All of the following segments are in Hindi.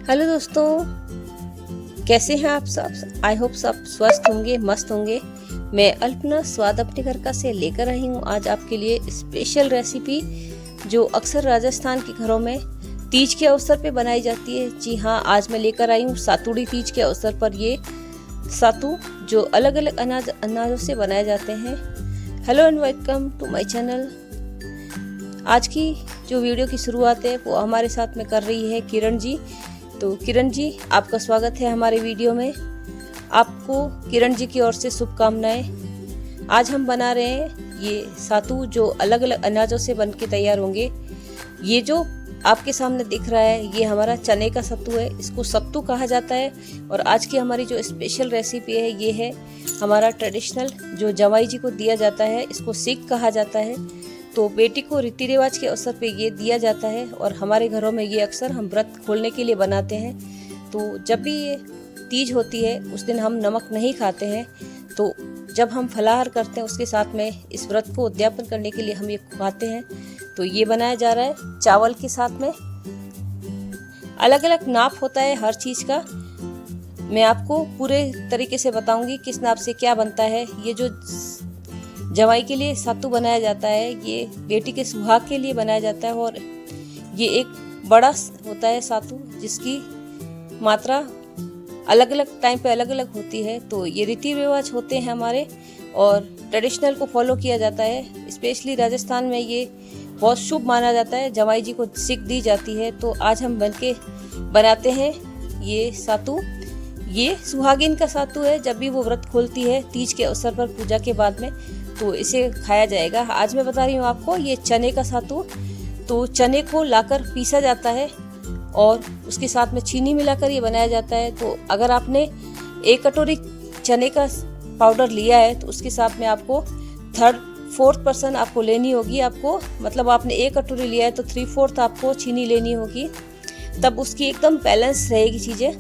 हेलो दोस्तों, कैसे हैं आप सब। आई होप सब स्वस्थ होंगे, मस्त होंगे। मैं अल्पना स्वाद अपने घर का से लेकर आई हूँ आज आपके लिए स्पेशल रेसिपी जो अक्सर राजस्थान के घरों में तीज के अवसर पे बनाई जाती है। जी हाँ, आज मैं लेकर आई हूँ सातुड़ी तीज के अवसर पर ये सातू जो अलग अलग अनाजों से बनाए जाते हैं। Hello and welcome to my channel. आज की जो वीडियो की शुरुआत है वो हमारे साथ में कर रही है किरण जी। तो किरण जी, आपका स्वागत है हमारे वीडियो में। आपको किरण जी की ओर से शुभकामनाएं। आज हम बना रहे हैं ये सातू जो अलग अलग अनाजों से बन के तैयार होंगे। ये जो आपके सामने दिख रहा है ये हमारा चने का सत्तू है, इसको सत्तू कहा जाता है। और आज की हमारी जो स्पेशल रेसिपी है ये है हमारा ट्रेडिशनल जो जवाई जी को दिया जाता है, इसको सीख कहा जाता है। तो बेटी को रीति रिवाज के अवसर पे ये दिया जाता है और हमारे घरों में ये अक्सर हम व्रत खोलने के लिए बनाते हैं। तो जब भी ये तीज होती है उस दिन हम नमक नहीं खाते हैं। तो जब हम फलाहार करते हैं उसके साथ में इस व्रत को उद्यापन करने के लिए हम ये खाते हैं। तो ये बनाया जा रहा है चावल के साथ में। अलग अलग नाप होता है हर चीज़ का। मैं आपको पूरे तरीके से बताऊंगी किस नाप से क्या बनता है। ये जो जवाई के लिए सातू बनाया जाता है ये बेटी के सुहाग के लिए बनाया जाता है। और ये एक बड़ा होता है सातू जिसकी मात्रा अलग अलग टाइम पे अलग अलग होती है। तो ये रीति रिवाज होते हैं हमारे और ट्रेडिशनल को फॉलो किया जाता है। स्पेशली राजस्थान में ये बहुत शुभ माना जाता है, जवाई जी को सीख दी जाती है। तो आज हम बनके बनाते हैं ये सातू। ये सुहागिन का सातू है, जब भी वो व्रत खोलती है तीज के अवसर पर पूजा के बाद में तो इसे खाया जाएगा। आज मैं बता रही हूँ आपको ये चने का सातू। तो चने को लाकर पीसा जाता है और उसके साथ में चीनी मिलाकर ये बनाया जाता है। तो अगर आपने 1 कटोरी चने का पाउडर लिया है तो उसके साथ में आपको 3/4% आपको लेनी होगी। आपको मतलब आपने 1 कटोरी लिया है तो 3/4 आपको चीनी लेनी होगी, तब उसकी एकदम बैलेंस रहेगी चीज़ें।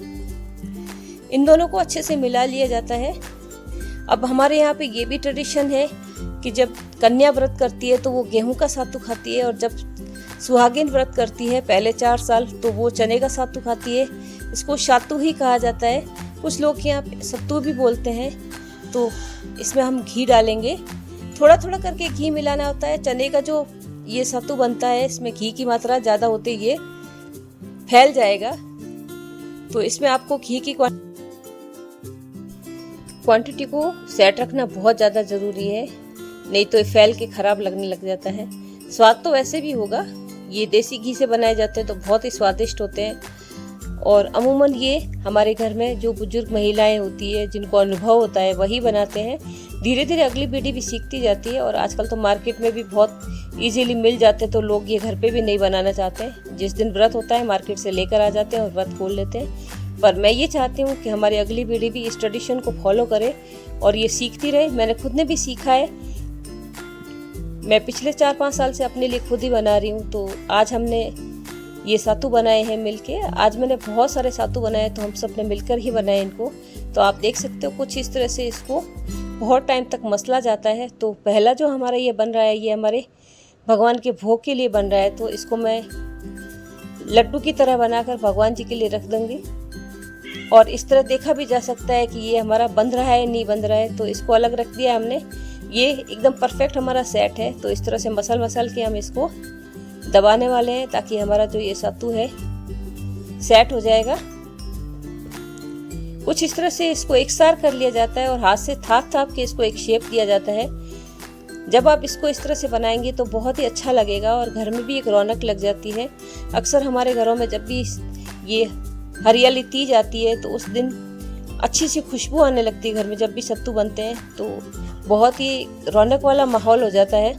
इन दोनों को अच्छे से मिला लिया जाता है। अब हमारे यहाँ पे ये भी ट्रेडिशन है कि जब कन्या व्रत करती है तो वो गेहूं का सातू खाती है और जब सुहागिन व्रत करती है पहले 4 साल तो वो चने का सातू खाती है। इसको सातू ही कहा जाता है। कुछ लोग यहाँ पे सत्तू भी बोलते हैं। तो इसमें हम घी डालेंगे, थोड़ा थोड़ा करके घी मिलाना होता है। चने का जो ये सत्तू बनता है इसमें घी की मात्रा ज़्यादा होती है, ये फैल जाएगा। तो इसमें आपको घी की क्वांटिटी को सेट रखना बहुत ज़्यादा ज़रूरी है, नहीं तो ये फैल के ख़राब लगने लग जाता है। स्वाद तो वैसे भी होगा, ये देसी घी से बनाए जाते हैं तो बहुत ही स्वादिष्ट होते हैं। और अमूमन ये हमारे घर में जो बुजुर्ग महिलाएं होती है जिनको अनुभव होता है वही बनाते हैं। धीरे धीरे अगली पीढ़ी भी सीखती जाती है और आजकल तो मार्केट में भी बहुत इजीली मिल जाते हैं। तो लोग ये घर पे भी नहीं बनाना चाहते, जिस दिन व्रत होता है मार्केट से लेकर आ जाते हैं और व्रत खोल लेते हैं। पर मैं ये चाहती हूँ कि हमारी अगली पीढ़ी भी इस ट्रेडिशन को फॉलो करे और ये सीखती रहे। मैंने खुद ने भी सीखा है, मैं पिछले 4-5 साल से अपने लिए खुद ही बना रही हूँ। तो आज हमने ये सातू बनाए हैं मिलके। आज मैंने बहुत सारे सातू बनाए तो हम सब ने मिलकर ही बनाए इनको। तो आप देख सकते हो कुछ इस तरह से इसको बहुत टाइम तक मसला जाता है। तो पहला जो हमारा ये बन रहा है ये हमारे भगवान के भोग के लिए बन रहा है। तो इसको मैं लड्डू की तरह बनाकर भगवान जी के लिए रख दूँगी। और इस तरह देखा भी जा सकता है कि ये हमारा बंध रहा है नहीं बंध रहा है। तो इसको अलग रख दिया हमने, ये एकदम परफेक्ट हमारा सेट है। तो इस तरह से मसल के हम इसको दबाने वाले हैं ताकि हमारा जो ये सत्तू है सेट हो जाएगा। कुछ इस तरह से इसको एकसार कर लिया जाता है और हाथ से थाप के इसको एक शेप दिया जाता है। जब आप इसको इस तरह से बनाएंगे तो बहुत ही अच्छा लगेगा और घर में भी एक रौनक लग जाती है। अक्सर हमारे घरों में जब भी ये हरियाली तीज आती है तो उस दिन अच्छी सी खुशबू आने लगती है घर में। जब भी सत्तू बनते हैं तो बहुत ही रौनक वाला माहौल हो जाता है।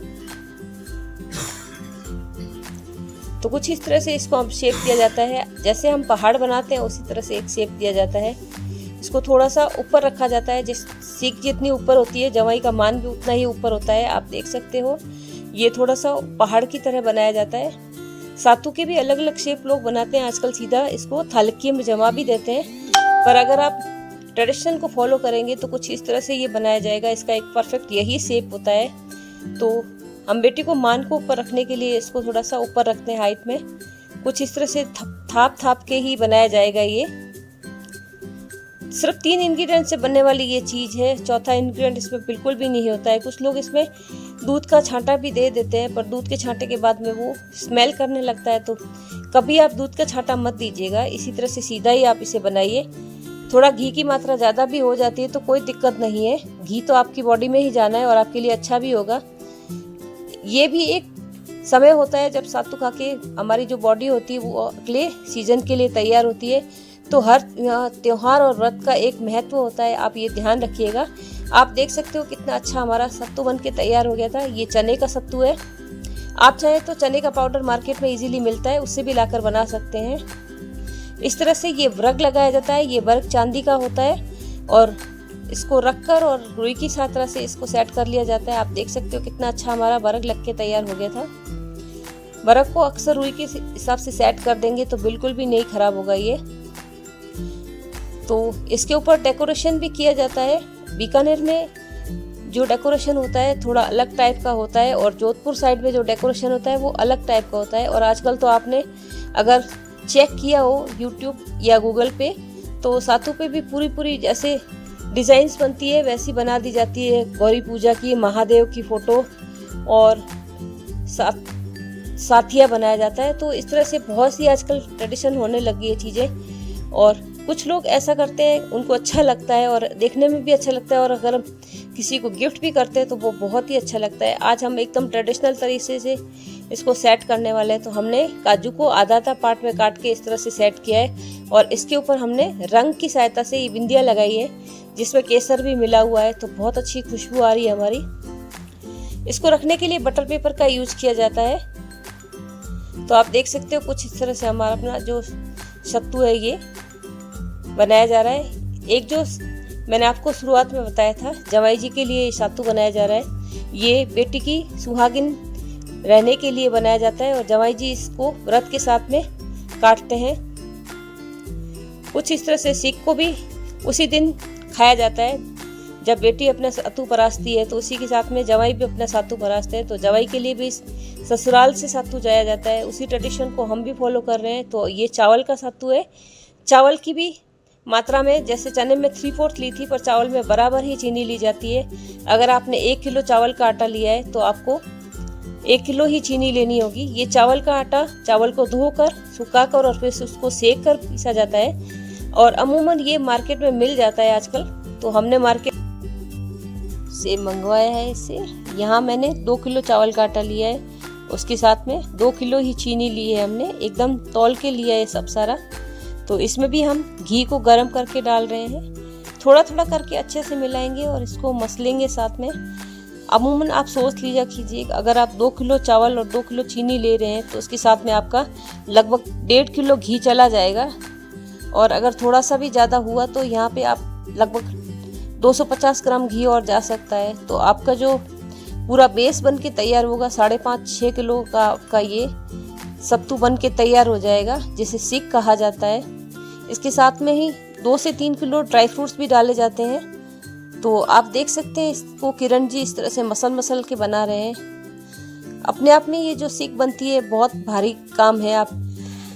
तो कुछ इस तरह से इसको हम शेप दिया जाता है, जैसे हम पहाड़ बनाते हैं उसी तरह से एक शेप दिया जाता है। इसको थोड़ा सा ऊपर रखा जाता है, जिस सीख जितनी ऊपर होती है जवाई का मान भी उतना ही ऊपर होता है। आप देख सकते हो ये थोड़ा सा पहाड़ की तरह बनाया जाता है। सातू के भी अलग अलग शेप लोग बनाते हैं आजकल, सीधा इसको थालकी में जमा भी देते हैं। पर अगर आप ट्रेडिशन को फॉलो करेंगे तो कुछ इस तरह से ये बनाया जाएगा। इसका एक परफेक्ट यही शेप होता है। तो हम बेटी को मान को ऊपर रखने के लिए इसको थोड़ा सा ऊपर रखते हैं हाइट में। कुछ इस तरह से थाप थाप के ही बनाया जाएगा। ये सिर्फ 3 इंग्रेडिएंट से बनने वाली ये चीज़ है। चौथा इंग्रेडिएंट इसमें बिल्कुल भी नहीं होता है। कुछ लोग इसमें दूध का छांटा भी दे देते हैं, पर दूध के छांटे के बाद में वो स्मेल करने लगता है, तो कभी आप दूध का छांटा मत दीजिएगा। इसी तरह से सीधा ही आप इसे बनाइए। थोड़ा घी की मात्रा ज़्यादा भी हो जाती है तो कोई दिक्कत नहीं है, घी तो आपकी बॉडी में ही जाना है और आपके लिए अच्छा भी होगा। ये भी एक समय होता है जब सत्तू खा के हमारी जो बॉडी होती है वो अगले सीजन के लिए तैयार होती है। तो हर त्योहार और व्रत का एक महत्व होता है, आप ये ध्यान रखिएगा। आप देख सकते हो कितना अच्छा हमारा सत्तू बन के तैयार हो गया था। ये चने का सत्तू है। आप चाहे तो चने का पाउडर मार्केट में इजीली मिलता है, उससे भी लाकर बना सकते हैं। इस तरह से ये वर्क लगाया जाता है। ये वर्क चांदी का होता है और इसको रखकर और रुई की साथ तरह से इसको सेट कर लिया जाता है। आप देख सकते हो कितना अच्छा हमारा वर्क लग के तैयार हो गया था। वर्क को अक्सर रुई के हिसाब से सेट कर देंगे तो बिल्कुल भी नहीं खराब होगा ये। तो इसके ऊपर डेकोरेशन भी किया जाता है। बीकानेर में जो डेकोरेशन होता है थोड़ा अलग टाइप का होता है और जोधपुर साइड में जो डेकोरेशन होता है वो अलग टाइप का होता है। और आजकल तो आपने अगर चेक किया हो यूट्यूब या गूगल पे, तो सातू पे भी पूरी जैसे डिज़ाइंस बनती है वैसी बना दी जाती है। गौरी पूजा की, महादेव की फ़ोटो और साथिया बनाया जाता है। तो इस तरह से बहुत सी आजकल ट्रेडिशन होने लगी है चीज़ें। और कुछ लोग ऐसा करते हैं, उनको अच्छा लगता है और देखने में भी अच्छा लगता है, और अगर किसी को गिफ्ट भी करते हैं तो वो बहुत ही अच्छा लगता है। आज हम एकदम ट्रेडिशनल तरीके से इसको सेट करने वाले हैं। तो हमने काजू को आधा पार्ट में काट के इस तरह से सेट किया है और इसके ऊपर हमने रंग की सहायता से ये बिंदिया लगाई है जिसमें केसर भी मिला हुआ है। तो बहुत अच्छी खुशबू आ रही है हमारी। इसको रखने के लिए बटर पेपर का यूज किया जाता है। तो आप देख सकते हो कुछ इस तरह से हमारा अपना जो सत्तू है ये बनाया जा रहा है। एक जो मैंने आपको शुरुआत में बताया था जवाई जी के लिए सत्तू बनाया जा रहा है। ये बेटी की सुहागिन रहने के लिए बनाया जाता है और जवाई जी इसको व्रत के साथ में काटते हैं। कुछ इस तरह से सीख को भी उसी दिन खाया जाता है जब बेटी अपना सत्तू परासती है, तो उसी के साथ में जवाई भी अपना सत्तू परासते हैं। तो जवाई के लिए भी ससुराल से सत्तू जाया जाता है। उसी ट्रेडिशन को हम भी फॉलो कर रहे हैं। तो ये चावल का सत्तू है। चावल की भी मात्रा में, जैसे चने में 3/4 ली थी, पर चावल में बराबर ही चीनी ली जाती है। अगर आपने 1 किलो चावल का आटा लिया है तो आपको 1 किलो ही चीनी लेनी होगी। ये चावल का आटा, चावल को धोकर, सुखाकर और फिर उसको सेक कर पीसा जाता है और अमूमन ये मार्केट में मिल जाता है आजकल। तो हमने मार्केट से मंगवाया है इसे। यहाँ मैंने 2 किलो चावल का आटा लिया है, उसके साथ में 2 किलो ही चीनी ली है। हमने एकदम तौल के लिया है सब सारा। तो इसमें भी हम घी को गर्म करके डाल रहे हैं। थोड़ा थोड़ा करके अच्छे से मिलाएंगे और इसको मसलेंगे साथ में। अमूमन आप सोच लीजिए कीजिए, अगर आप 2 किलो चावल और 2 किलो चीनी ले रहे हैं तो उसके साथ में आपका लगभग 1.5 किलो घी चला जाएगा। और अगर थोड़ा सा भी ज़्यादा हुआ तो यहाँ पे आप लगभग 250 ग्राम घी और जा सकता है। तो आपका जो पूरा बेस बन के तैयार होगा 5.5-6 किलो का आपका ये सत्तू बन के तैयार हो जाएगा, जिसे सीख कहा जाता है। इसके साथ में ही 2 से 3 किलो ड्राई फ्रूट्स भी डाले जाते हैं। तो आप देख सकते हैं इसको किरण जी इस तरह से मसल के बना रहे हैं। अपने आप में ये जो सीख बनती है बहुत भारी काम है। आप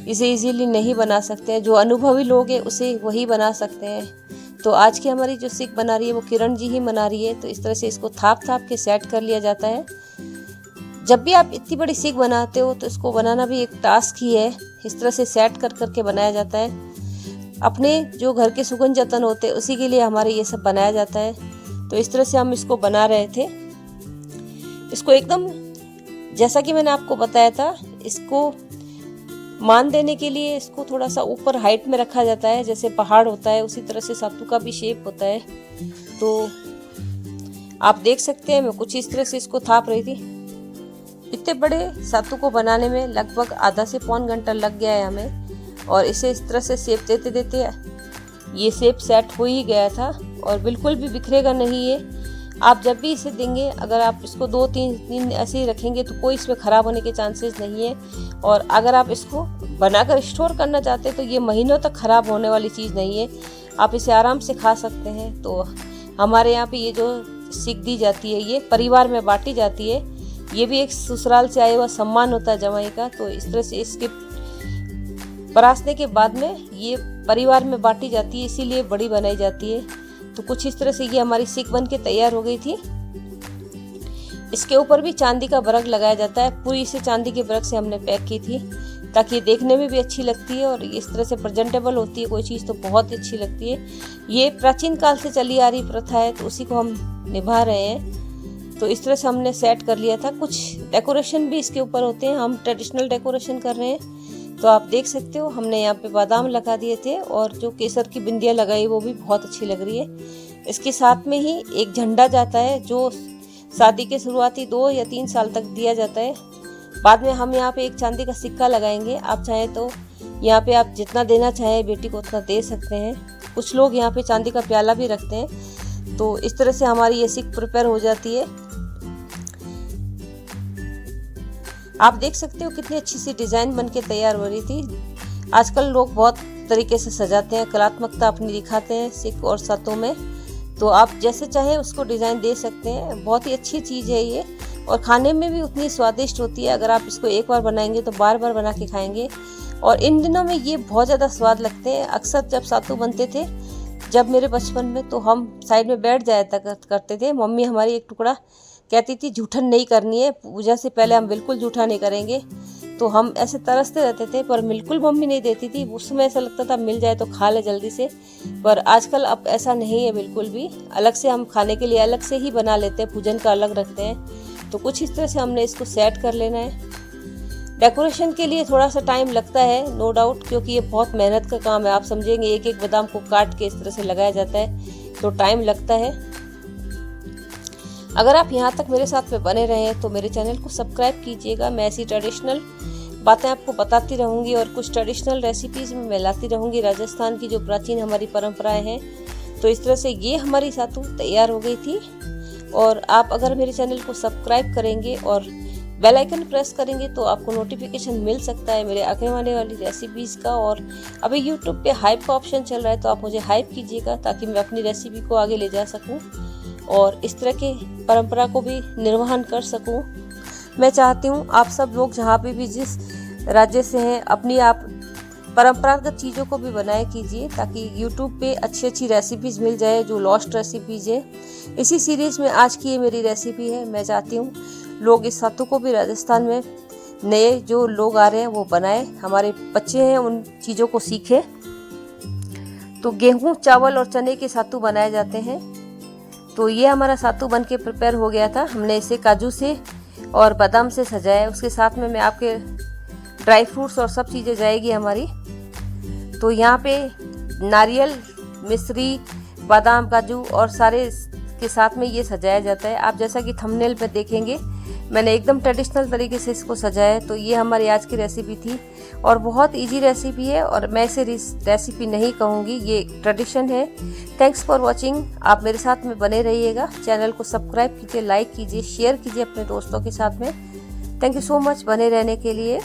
इसे इजीली नहीं बना सकते हैं। जो अनुभवी लोग हैं उसे वही बना सकते हैं। तो आज की हमारी जो सीख बना रही है वो किरण जी ही बना रही है। तो इस तरह से इसको थाप के सेट कर लिया जाता है। जब भी आप इतनी बड़ी सीख बनाते हो तो इसको बनाना भी एक टास्क ही है। इस तरह से सेट करके बनाया जाता है। अपने जो घर के सुगन जतन होते हैं उसी के लिए हमारे ये सब बनाया जाता है। तो इस तरह से हम इसको बना रहे थे। इसको एकदम जैसा कि मैंने आपको बताया था, इसको मान देने के लिए इसको थोड़ा सा ऊपर हाइट में रखा जाता है, जैसे पहाड़ होता है उसी तरह से सत्तू का भी शेप होता है। तो आप देख सकते हैं मैं कुछ इस तरह से इसको थाप रही थी। इतने बड़े सत्तू को बनाने में लगभग आधा से पौन घंटा लग गया है हमें। और इसे इस तरह से शेप देते देते ये शेप सेट हो ही गया था और बिल्कुल भी बिखरेगा नहीं ये। आप जब भी इसे देंगे, अगर आप इसको 2-3 दिन ऐसे ही रखेंगे तो कोई इसमें ख़राब होने के चांसेस नहीं है। और अगर आप इसको बनाकर स्टोर करना चाहते हैं तो ये महीनों तक ख़राब होने वाली चीज़ नहीं है। आप इसे आराम से खा सकते हैं। तो हमारे यहाँ पे ये जो सीख दी जाती है ये परिवार में बांटी जाती है। ये भी एक ससुराल से आया हुआ सम्मान होता है जमाई का। तो इस तरह से इसके परासने के बाद में ये परिवार में बांटी जाती है, इसीलिए बड़ी बनाई जाती है। तो कुछ इस तरह से ये हमारी सीख बन के तैयार हो गई थी। इसके ऊपर भी चांदी का बरक लगाया जाता है। पूरी इसे चांदी के बरक से हमने पैक की थी ताकि देखने में भी अच्छी लगती है और इस तरह से प्रेजेंटेबल होती है कोई चीज़ तो बहुत ही अच्छी लगती है। ये प्राचीन काल से चली आ रही प्रथा है, तो उसी को हम निभा रहे हैं। तो इस तरह से हमने सेट कर लिया था। कुछ डेकोरेशन भी इसके ऊपर होते हैं, हम ट्रेडिशनल डेकोरेशन कर रहे हैं। तो आप देख सकते हो हमने यहाँ पे बादाम लगा दिए थे और जो केसर की बिंदियाँ लगाई वो भी बहुत अच्छी लग रही है। इसके साथ में ही एक झंडा जाता है जो शादी के शुरुआती 2 या 3 साल तक दिया जाता है। बाद में हम यहाँ पे एक चांदी का सिक्का लगाएंगे। आप चाहें तो यहाँ पे आप जितना देना चाहें बेटी को उतना दे सकते हैं। कुछ लोग यहाँ पे चांदी का प्याला भी रखते हैं। तो इस तरह से हमारी ये सिक प्रिपेयर हो जाती है। आप देख सकते हो कितनी अच्छी सी डिज़ाइन बन के तैयार हो रही थी। आजकल लोग बहुत तरीके से सजाते हैं, कलात्मकता अपनी दिखाते हैं सिक और सातों में। तो आप जैसे चाहें उसको डिज़ाइन दे सकते हैं। बहुत ही अच्छी चीज़ है ये और खाने में भी उतनी स्वादिष्ट होती है। अगर आप इसको एक बार बनाएंगे तो बार बार बना के खाएंगे। और इन दिनों में ये बहुत ज़्यादा स्वाद लगते हैं। अक्सर जब सातू बनते थे जब मेरे बचपन में, तो हम साइड में बैठ जाया करते थे। मम्मी हमारी एक टुकड़ा कहती थी जूठन नहीं करनी है, पूजा से पहले हम बिल्कुल जूठा नहीं करेंगे। तो हम ऐसे तरसते रहते थे पर बिल्कुल मम्मी नहीं देती थी। उस समय ऐसा लगता था मिल जाए तो खा ले जल्दी से। पर आजकल अब ऐसा नहीं है बिल्कुल भी। अलग से हम खाने के लिए अलग से ही बना लेते हैं, पूजन का अलग रखते हैं। तो कुछ इस तरह से हमने इसको सेट कर लेना है। डेकोरेशन के लिए थोड़ा सा टाइम लगता है नो डाउट, क्योंकि ये बहुत मेहनत का काम है। आप समझेंगे एक एक बादाम को काट के इस तरह से लगाया जाता है तो टाइम लगता है। अगर आप यहाँ तक मेरे साथ में बने रहे हैं तो मेरे चैनल को सब्सक्राइब कीजिएगा। मैं ऐसी ट्रेडिशनल बातें आपको बताती रहूँगी और कुछ ट्रेडिशनल रेसिपीज़ में मैं लाती रहूँगी राजस्थान की जो प्राचीन हमारी परंपराएं हैं। तो इस तरह से ये हमारी सातू तैयार हो गई थी। और आप अगर मेरे चैनल को सब्सक्राइब करेंगे और बेल आइकन प्रेस करेंगे तो आपको नोटिफिकेशन मिल सकता है मेरे आगे आने वाली रेसिपीज़ का। और अभी यूट्यूब पे हाइप का ऑप्शन चल रहा है तो आप मुझे हाइप कीजिएगा ताकि मैं अपनी रेसिपी को आगे ले जा सकूं और इस तरह के परंपरा को भी निर्वहन कर सकूं। मैं चाहती हूं आप सब लोग जहां पे भी जिस राज्य से हैं अपनी आप परंपरागत चीज़ों को भी बनाए कीजिए ताकि यूट्यूब पे अच्छी अच्छी रेसिपीज़ मिल जाए जो लॉस्ट रेसिपीज़ है। इसी सीरीज़ में आज की ये मेरी रेसिपी है। मैं चाहती हूँ लोग इस सातू को भी राजस्थान में नए जो लोग आ रहे हैं वो बनाए, हमारे बच्चे हैं उन चीज़ों को सीखें। तो गेहूँ, चावल और चने के सातू बनाए जाते हैं। तो ये हमारा सातू बन के प्रिपेयर हो गया था। हमने इसे काजू से और बादाम से सजाया। उसके साथ में मैं आपके ड्राई फ्रूट्स और सब चीज़ें जाएगी हमारी। तो यहाँ पे नारियल, मिश्री, बादाम, काजू और सारे के साथ में ये सजाया जाता है। आप जैसा कि थंबनेल पे देखेंगे मैंने एकदम ट्रेडिशनल तरीके से इसको सजाया है। तो ये हमारी आज की रेसिपी थी और बहुत इजी रेसिपी है और मैं इसे रेसिपी नहीं कहूँगी, ये ट्रेडिशन है। Thanks for watching. आप मेरे साथ में बने रहिएगा। चैनल को सब्सक्राइब कीजिए, लाइक कीजिए, शेयर कीजिए अपने दोस्तों के साथ में। थैंक यू सो मच बने रहने के लिए।